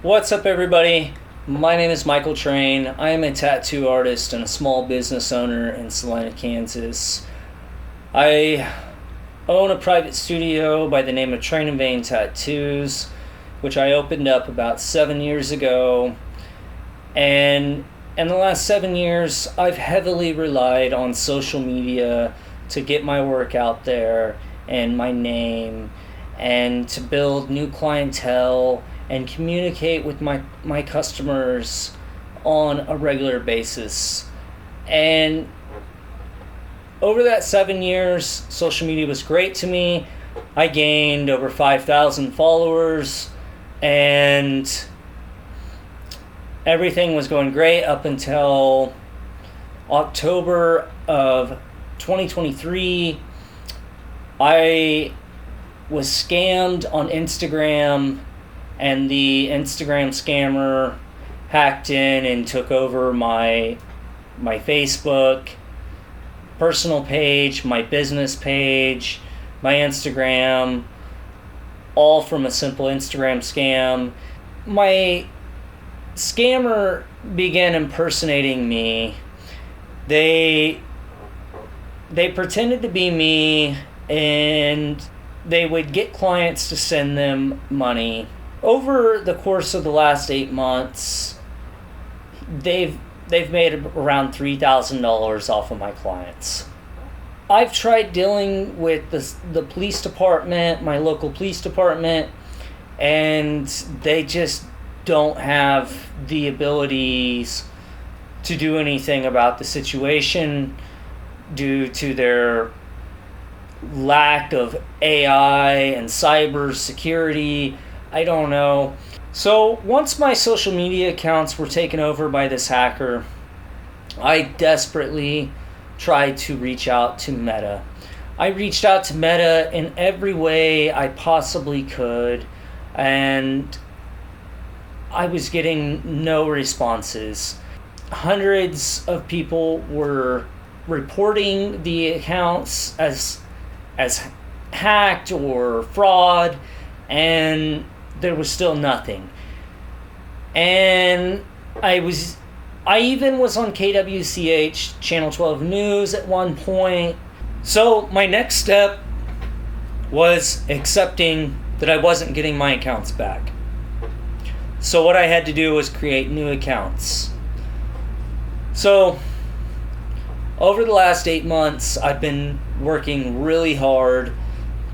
What's up, everybody? My name is Michael Train. I am a tattoo artist and a small business owner in Salina, Kansas. I own a private studio by the name of Train and Vein Tattoos, which I opened up about 7 years ago. And in the last 7 years, I've heavily relied on social media to get my work out there and my name, and to build new clientele and communicate with my customers on a regular basis. And over that 7 years, social media was great to me. I gained over 5,000 followers, and everything was going great up until October of 2023. I was scammed on Instagram, and the Instagram scammer hacked in and took over my Facebook personal page, my business page, my Instagram, all from a simple Instagram scam. My scammer began impersonating me. They pretended to be me, and they would get clients to send them money. Over the course of the last 8 months, they've made around $3,000 off of my clients. I've tried dealing with the police department, my local police department, and they just don't have the abilities to do anything about the situation due to their lack of AI and cyber security. I don't know. So once my social media accounts were taken over by this hacker, I desperately tried to reach out to Meta. I reached out to Meta in every way I possibly could, and I was getting no responses. Hundreds of people were reporting the accounts as hacked or fraud, and there was still nothing. And I even was on KWCH Channel 12 News at one point. So my next step was accepting that I wasn't getting my accounts back. So what I had to do was create new accounts. So over the last 8 months, I've been working really hard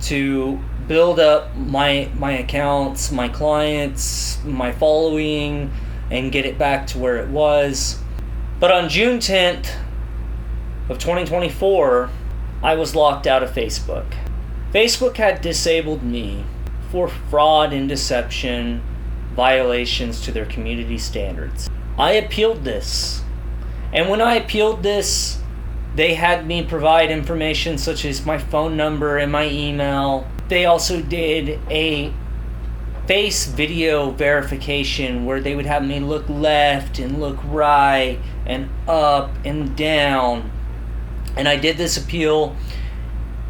to build up my accounts, my clients, my following, and get it back to where it was. But on June 10th of 2024, I was locked out of Facebook. Facebook had disabled me for fraud and deception violations to their community standards. I appealed this. And when I appealed this, they had me provide information such as my phone number and my email. They also did a face video verification where they would have me look left and look right and up and down. And I did this appeal,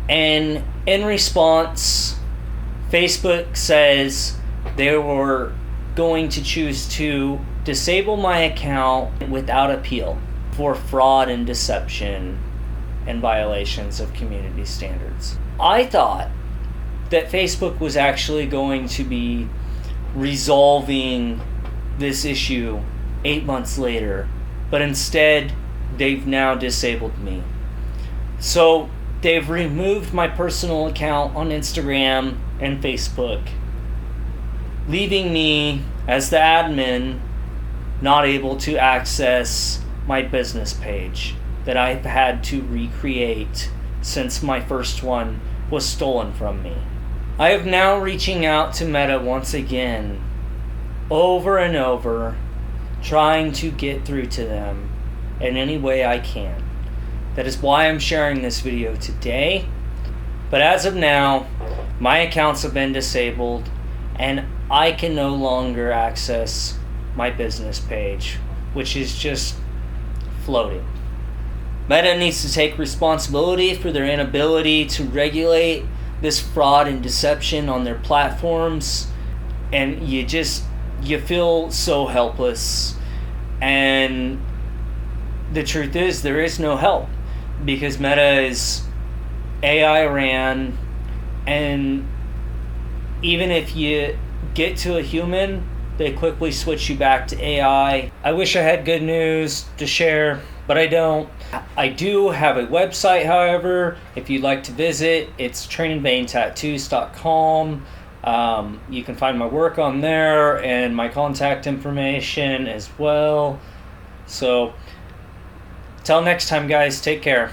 and in response, Facebook says they were going to choose to disable my account without appeal for fraud and deception and violations of community standards. I thought that Facebook was actually going to be resolving this issue 8 months later, but instead they've now disabled me. So they've removed my personal account on Instagram and Facebook, leaving me as the admin not able to access my business page that I've had to recreate since my first one was stolen from me. I am now reaching out to Meta once again, over and over, trying to get through to them in any way I can. That is why I'm sharing this video today. But as of now, my accounts have been disabled, and I can no longer access my business page, which is just floating. Meta needs to take responsibility for their inability to regulate this fraud and deception on their platforms, and you just you feel so helpless. And the truth is, there is no help, because Meta is AI ran, and even if you get to a human, they quickly switch you back to AI. I wish I had good news to share, but I don't. I do have a website, however, if you'd like to visit. It's trainingveintattoos.com. You can find my work on there and my contact information as well. So, till next time, guys, take care.